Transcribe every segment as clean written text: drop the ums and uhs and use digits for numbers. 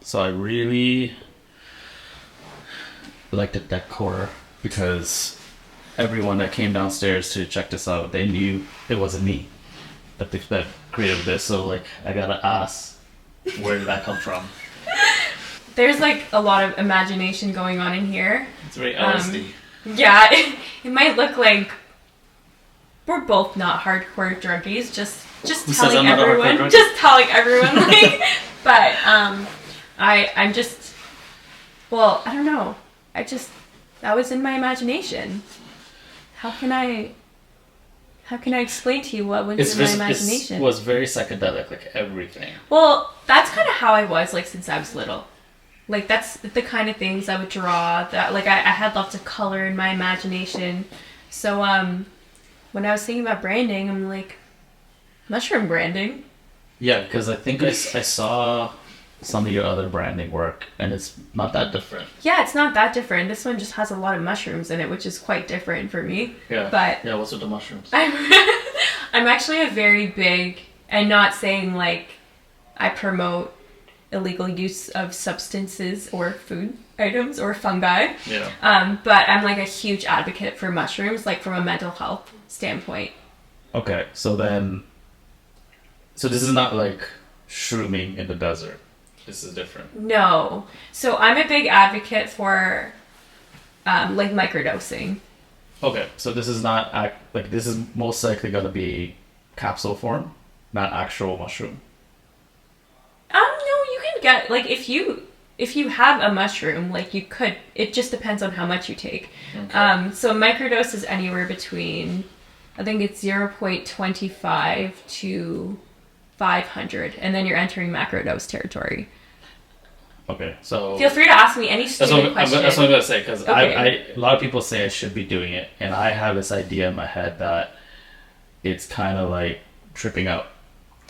So I really like the decor because everyone that came downstairs to check this out, they knew it wasn't me that created this. So like, I gotta ask, where did that come from? There's like a lot of imagination going on in here. It's very LSD. Yeah, it might look like we're both not hardcore druggies. Just telling everyone. Just telling everyone. Like, but I'm just. Well, I don't know. That was in my imagination. How can I explain to you what was in my imagination? It was very psychedelic, like everything. Well, that's kind of how I was, like, since I was little. Like, that's the kind of things I would draw. That, like, I had lots of color in my imagination. So, when I was thinking about branding, I'm like, mushroom branding. Yeah, because I think I saw some of your other branding work, and it's not that different. Yeah, it's not that different. This one just has a lot of mushrooms in it, which is quite different for me. Yeah. But yeah, what's with the mushrooms? I'm actually a very big, and not saying like I promote illegal use of substances or food items or fungi. Yeah. But I'm like a huge advocate for mushrooms, like from a mental health standpoint. Okay, so this is not like shrooming in the desert. This is different. No. So I'm a big advocate for like microdosing. Okay, so this is not this is most likely going to be capsule form, not actual mushroom. No, you can get like if you have a mushroom, like you could. It just depends on how much you take. Okay. So microdose is anywhere between, I think it's 0.25 to 500, and then you're entering macrodose territory. Okay, so feel free to ask me any stupid question. That's what I'm gonna say, because okay. A lot of people say I should be doing it, and I have this idea in my head that it's kind of like tripping out,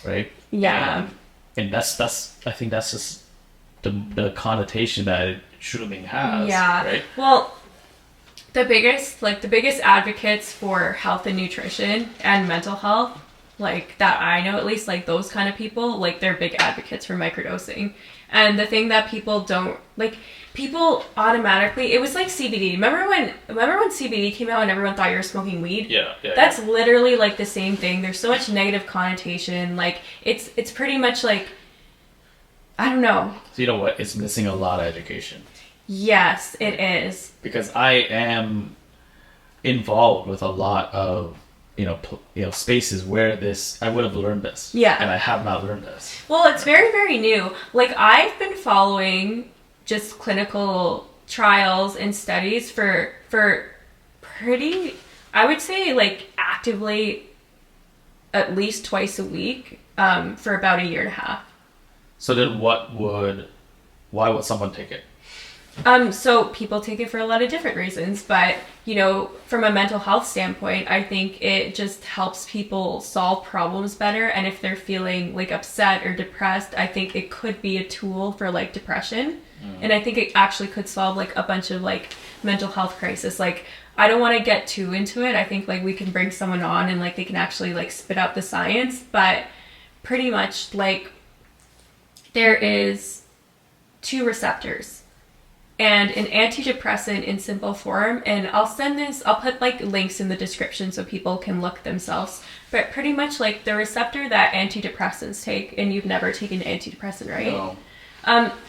right? Yeah. And that's I think that's just the connotation that shrooming has. Yeah. Right. Well, the biggest advocates for health and nutrition and mental health, like that I know at least, like those kind of people, like they're big advocates for microdosing. And the thing that people don't like, people automatically, it was like CBD. Remember when CBD came out and everyone thought you were smoking weed? Yeah. That's literally like the same thing. There's so much negative connotation. Like it's pretty much like, I don't know. So you know what? It's missing a lot of education. Yes, it is. Because I am involved with a lot of spaces where I would have learned this. Yeah. And I have not learned this. Well, it's very, very new. Like, I've been following just clinical trials and studies for pretty, I would say, like, actively at least twice a week for about a year and a half. So then why would someone take it? So people take it for a lot of different reasons, but, from a mental health standpoint, I think it just helps people solve problems better. And if they're feeling like upset or depressed, I think it could be a tool for like depression. And I think it actually could solve like a bunch of like mental health crisis. Like, I don't want to get too into it. I think like we can bring someone on and like they can actually like spit out the science, but pretty much like there is 2 receptors. And an antidepressant in simple form, and I'll put like links in the description so people can look themselves, but pretty much like the receptor that antidepressants take, and you've never taken an antidepressant, right? No.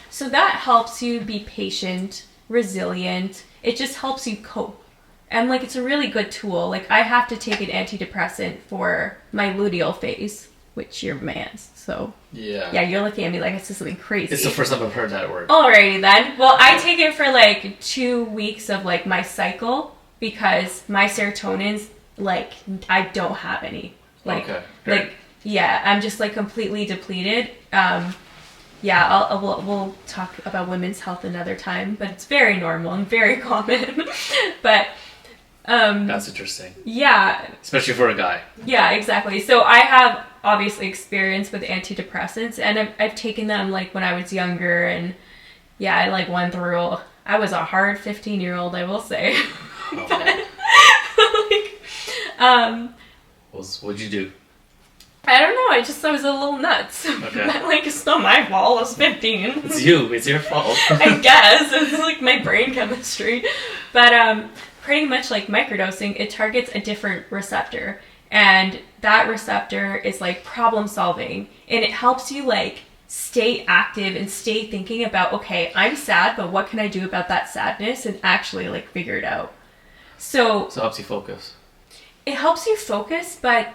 So that helps you be patient, resilient. It just helps you cope. And like, it's a really good tool. Like, I have to take an antidepressant for my luteal phase, which you're man's, so. Yeah. Yeah, you're looking at me like I said something crazy. It's the first time I've heard that word. Alrighty then. Well, I take it for like 2 weeks of like my cycle because my serotonin's like, I don't have any. Like, okay. Great. Like, yeah, I'm just like completely depleted. Yeah, we'll talk about women's health another time, but it's very normal and very common. But that's interesting. Yeah. Especially for a guy. Yeah, exactly. So I have obviously experience with antidepressants, and I've taken them like when I was younger, and yeah, I like went through. I was a hard 15-year-old, I will say. Oh. But, like, What'd you do? I don't know. I was a little nuts. Okay. Like, it's not my fault. I was 15. It's you. It's your fault. I guess. It's like my brain chemistry. But pretty much like microdosing, it targets a different receptor. And that receptor is like problem solving. And it helps you like stay active and stay thinking about, okay, I'm sad, but what can I do about that sadness and actually like figure it out. So it helps you focus. It helps you focus, but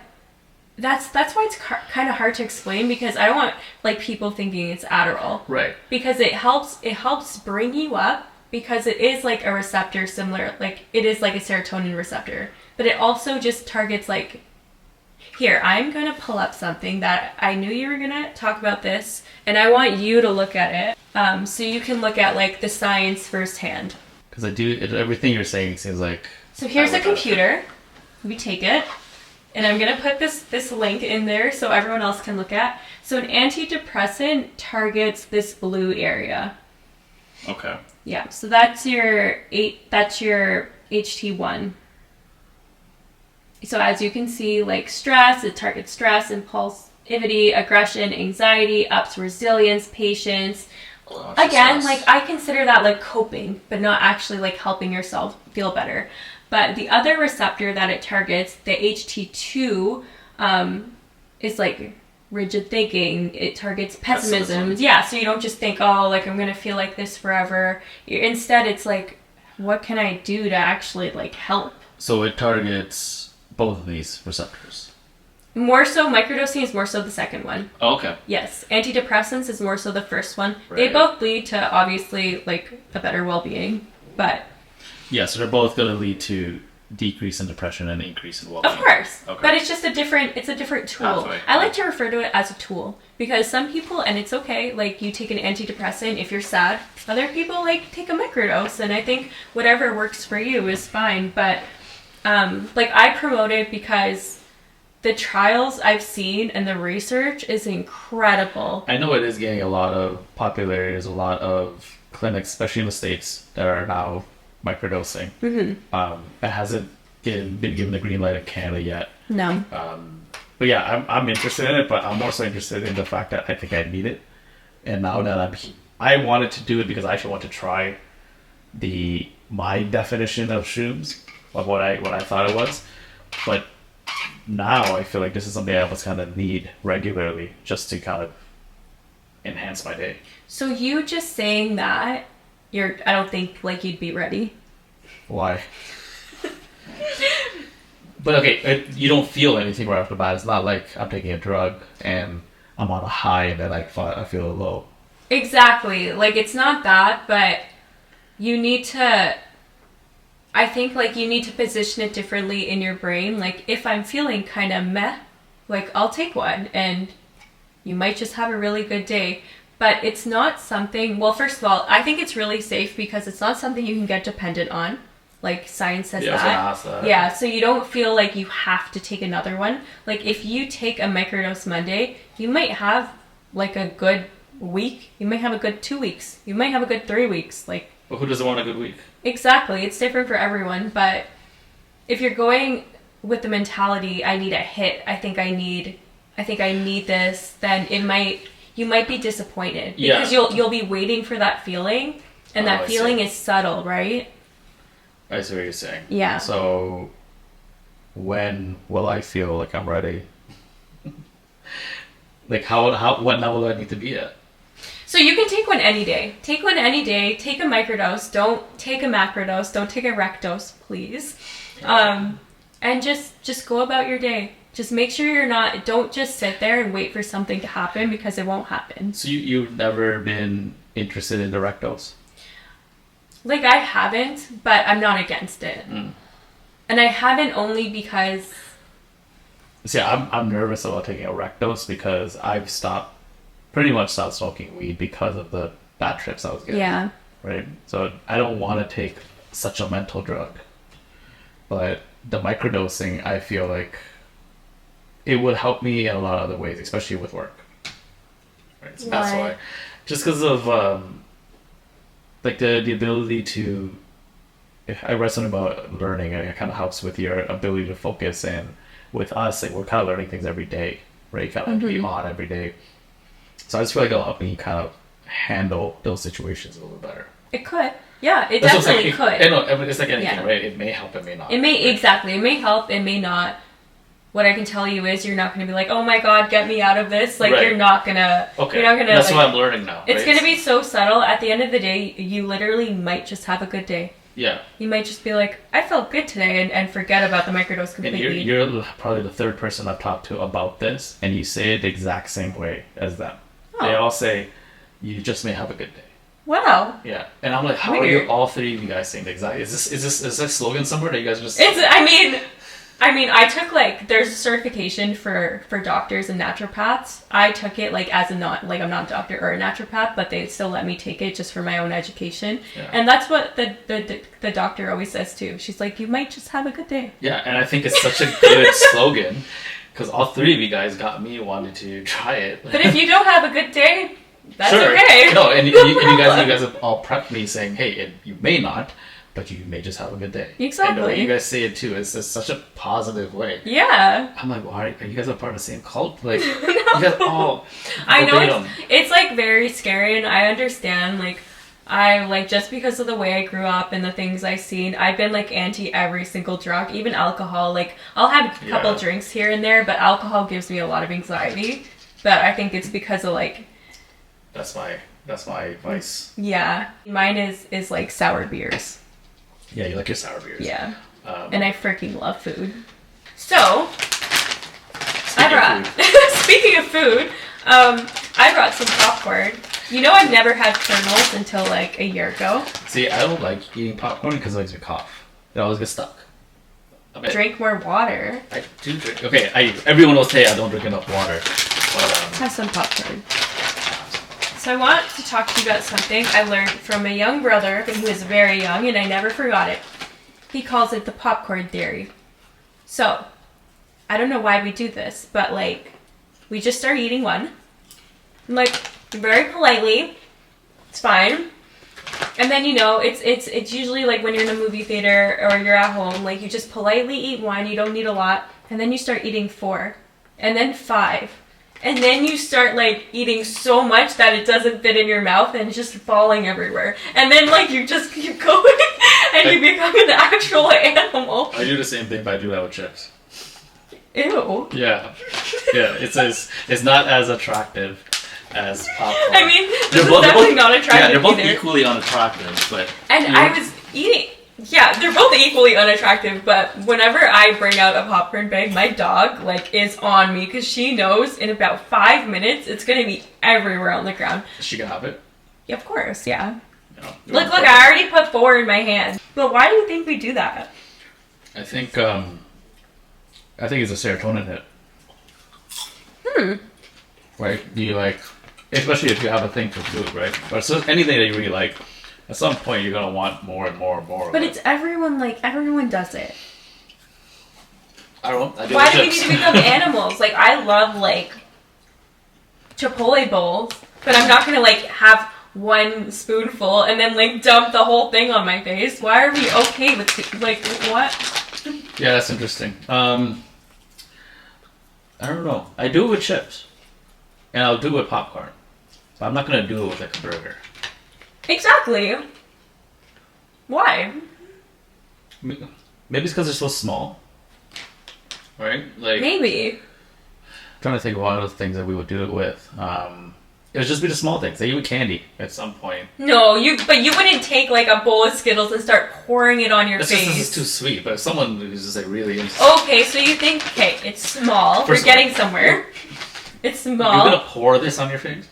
that's why it's kind of hard to explain, because I don't want like people thinking it's Adderall. Right. Because it helps bring you up, because it is like a receptor similar, like it is like a serotonin receptor, but it also just targets like, here, I'm going to pull up something that I knew you were going to talk about this, and I want you to look at it, so you can look at like the science firsthand. Because everything you're saying seems like... So here's a computer. We take it. And I'm going to put this link in there so everyone else can look at. So an antidepressant targets this blue area. Okay. Yeah, so that's your HT1. So as you can see, like stress, it targets stress, impulsivity, aggression, anxiety, ups resilience, patience. Again, like I consider that like coping, but not actually like helping yourself feel better. But the other receptor that it targets, the HT2, is like rigid thinking. It targets pessimism. Yeah, so you don't just think, oh, like I'm going to feel like this forever. Instead, it's like, what can I do to actually like help? So it targets both of these receptors. More so, microdosing is more so the second one. Oh, okay. Yes, antidepressants is more so the first one. Right. They both lead to obviously like a better well-being, but... Yeah, so they're both going to lead to decrease in depression and increase in well-being. Of course. Okay. But it's just a different tool. Pathway. I like to refer to it as a tool, because some people, and it's okay, like you take an antidepressant if you're sad. Other people like take a microdose, and I think whatever works for you is fine. But like I promote it because the trials I've seen and the research is incredible. I know it is getting a lot of popularity. There's a lot of clinics, especially in the States, that are now microdosing. Mm-hmm. It hasn't been given the green light in Canada yet. No. But yeah, I'm interested in it, but I'm also interested in the fact that I think I need it. And now that I wanted to do it because I actually want to try my definition of shrooms, of what I thought it was. But now I feel like this is something I almost kind of need regularly just to kind of enhance my day. So you just saying that, I don't think like you'd be ready. Why? But okay, you don't feel anything right off the bat. It's not like I'm taking a drug and I'm on a high and then I feel low. Exactly. Like it's not that, but you need to... I think like you need to position it differently in your brain. Like if I'm feeling kind of meh, like I'll take one and you might just have a really good day. But it's not something, well, first of all, I think it's really safe because it's not something you can get dependent on. Like science says that. Yeah, so you don't feel like you have to take another one. Like if you take a microdose Monday, you might have like a good week. You might have a good 2 weeks. You might have a good 3 weeks. Like, but who doesn't want a good week? Exactly. It's different for everyone. But if you're going with the mentality, I need a hit, I think I need this, then you might be disappointed. Because you'll be waiting for that feeling, and that feeling is subtle, right? I see what you're saying. Yeah. So when will I feel like I'm ready? Like what level do I need to be at? So you can take one any day. Take one any day. Take a microdose. Don't take a macrodose. Don't take a recdose, please. And just go about your day. Just make sure don't just sit there and wait for something to happen, because it won't happen. So you've never been interested in the recdose? Like I haven't, but I'm not against it. Mm. And I haven't only because... See, I'm nervous about taking a recdose because I've pretty much stopped smoking weed because of the bad trips I was getting. Yeah. Right? So I don't want to take such a mental drug. But the microdosing, I feel like it would help me in a lot of other ways, especially with work. Right? So that's why. Just because of like the ability to... I read something about learning, and it kind of helps with your ability to focus, and with us, like, we're kind of learning things every day. right? You kind of be on every day. So I just feel like it'll help me kind of handle those situations a little better. It could. Yeah, it That's what definitely it's like. could. No, it's like anything, right? It may help, it may not. It may, exactly. It may help, it may not. What I can tell you is you're not going to be like, oh my god, get me out of this. Like, you're not going to... Okay, you're not gonna, that's like, what I'm learning now. It's going to be so subtle. At the end of the day, you literally might just have a good day. Yeah. You might just be like, I felt good today, and forget about the microdose completely. And you're probably the third person I've talked to about this, and you say it the exact same way as them. They all say, you just may have a good day. Wow. Yeah. And I'm like, how are you all three of you guys saying the exact... Is this slogan somewhere that you guys just... I mean, I took, like, there's a certification for doctors and naturopaths. I took it, like, as I'm not a doctor or a naturopath, but they still let me take it just for my own education. Yeah. And that's what the doctor always says, too. She's like, you might just have a good day. Yeah, and I think it's such a good slogan, because all three of you guys got me wanting to try it. But if you don't have a good day, that's okay. No, and you guys have all prepped me saying, hey, you may not, but you may just have a good day. Exactly. And the way you guys say it too, it's just such a positive way. Yeah. I'm like, why are you guys a part of the same cult? Like, no. You guys all I know it's like very scary, and I understand. Like, I like just because of the way I grew up and the things I've seen, I've been like anti every single drug, even alcohol. Like, I'll have a couple drinks here and there, but alcohol gives me a lot of anxiety. But I think it's because of like. That's my vice. Yeah, mine is like sour beers. Yeah, you like your sour beers. Yeah. And I freaking love food. So, speaking of food, I brought some popcorn. You know, I've never had kernels until like a year ago. See, I don't like eating popcorn because it makes me cough. It always gets stuck. Drink more water. I do drink. Okay, everyone will say I don't drink enough water. But, have some popcorn. So I want to talk to you about something I learned from a young brother when he was very young, and I never forgot it. He calls it the popcorn theory. So, I don't know why we do this, but like, we just start eating one. Like, very politely. It's fine. And then, you know, it's usually like when you're in a movie theater or you're at home, like you just politely eat one, you don't need a lot, and then you start eating 4, and then 5. And then you start, like, eating so much that it doesn't fit in your mouth and it's just falling everywhere. And then, like, you just keep going and you become an actual animal. I do the same thing, but I do that with chips. Ew. Yeah. Yeah, it's not as attractive as popcorn. I mean, this is definitely not attractive. Yeah, they're both either. Equally unattractive, but... And I was eating... Yeah, they're both equally unattractive, but whenever I bring out a popcorn bag, my dog, like, is on me, because she knows in about 5 minutes it's going to be everywhere on the ground. Is she going to have it? Yeah, of course, yeah. No, look, I already put 4 in my hand. But why do you think we do that? I think it's a serotonin hit. Right? You like, especially if you have a thing for food, right? But so anything that you really like, at some point you're gonna want more and more and more. But it's everyone does it. I don't know. Why do we need to become animals? Like, I love like Chipotle bowls, but I'm not gonna like have one spoonful and then like dump the whole thing on my face. Why are we okay with like what? Yeah, that's interesting. I don't know. I do it with chips, and I'll do it with popcorn, but I'm not gonna do it with like a burger. Exactly. Why? Maybe it's because they're so small. Right? Like, maybe. I'm trying to think of one of the things that we would do it with. It would just be the small things. Like, you would candy at some point. No, but you wouldn't take like a bowl of Skittles and start pouring it on your face. This is too sweet, but if someone who's just like really into... Okay, so you think, it's small. We're getting somewhere. It's small. You're gonna pour this on your face?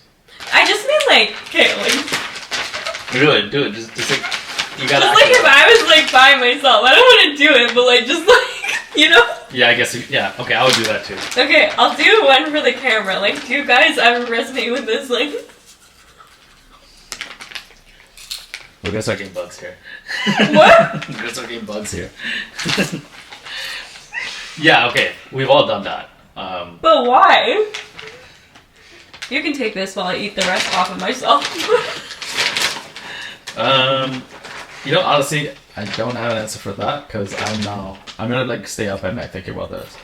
I just mean like, like... Really, do it. Just like, you gotta... Just like if I was like by myself. I don't want to do it, but like, just like, you know? Yeah, I guess, okay, I would do that too. Okay, I'll do one for the camera. Like, do you guys ever resonate with this? Like... We're gonna start getting bugs here. What? We're gonna start getting bugs here. Yeah, okay, we've all done that. But why? You can take this while I eat the rest off of myself. You know, honestly, I don't have an answer for that because I'm gonna like stay up at night thinking about this.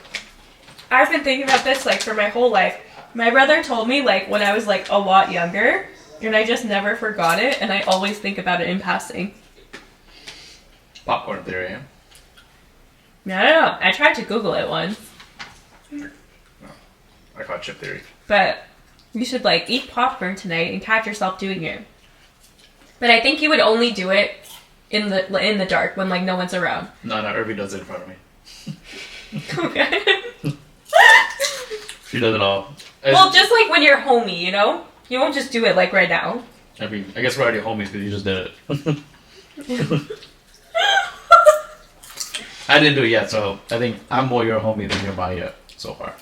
I've been thinking about this like for my whole life. My brother told me like when I was like a lot younger, and I just never forgot it, and I always think about it in passing. Popcorn theory, yeah? I don't know. I tried to Google it once. No. I call it chip theory. But you should like eat popcorn tonight and catch yourself doing it. But I think you would only do it in the dark when like no one's around. No, Irving does it in front of me. Okay. She does it all. Well, just like when you're homey, you know? You won't just do it like right now. I guess we're already homies because you just did it. I didn't do it yet, so I think I'm more your homie than you're my yet so far.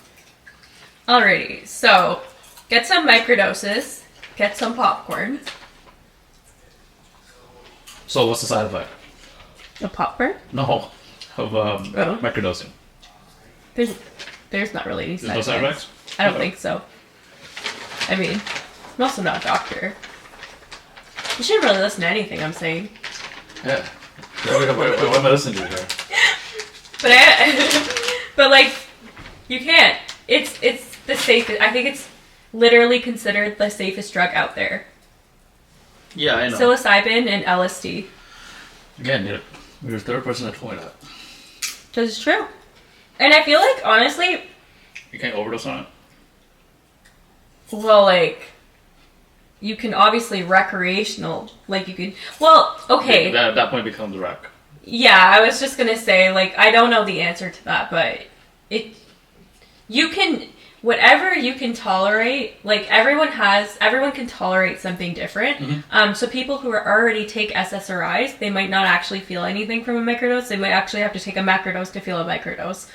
Alrighty, so get some microdoses, get some popcorn. So what's the side effect? A popcorn? No, of microdosing. There's not really any There's no side effects? I don't think so. I mean, I'm also not a doctor. You shouldn't really listen to anything I'm saying. Yeah. What am I listening to here? But like, you can't. It's the safest. I think it's literally considered the safest drug out there. Yeah, I know. Psilocybin and LSD. Again, you're the third person to told me that. Because it's true. And I feel like, honestly... You can't overdose on it? Well, like... You can obviously recreational... Like, you can... Well, okay. At that point, it becomes a rec. Yeah, I was just gonna say, like, I don't know the answer to that, but... You can... Whatever you can tolerate, like, everyone can tolerate something different. Mm-hmm. So people who already take SSRIs, they might not actually feel anything from a microdose. They might actually have to take a macrodose to feel a microdose.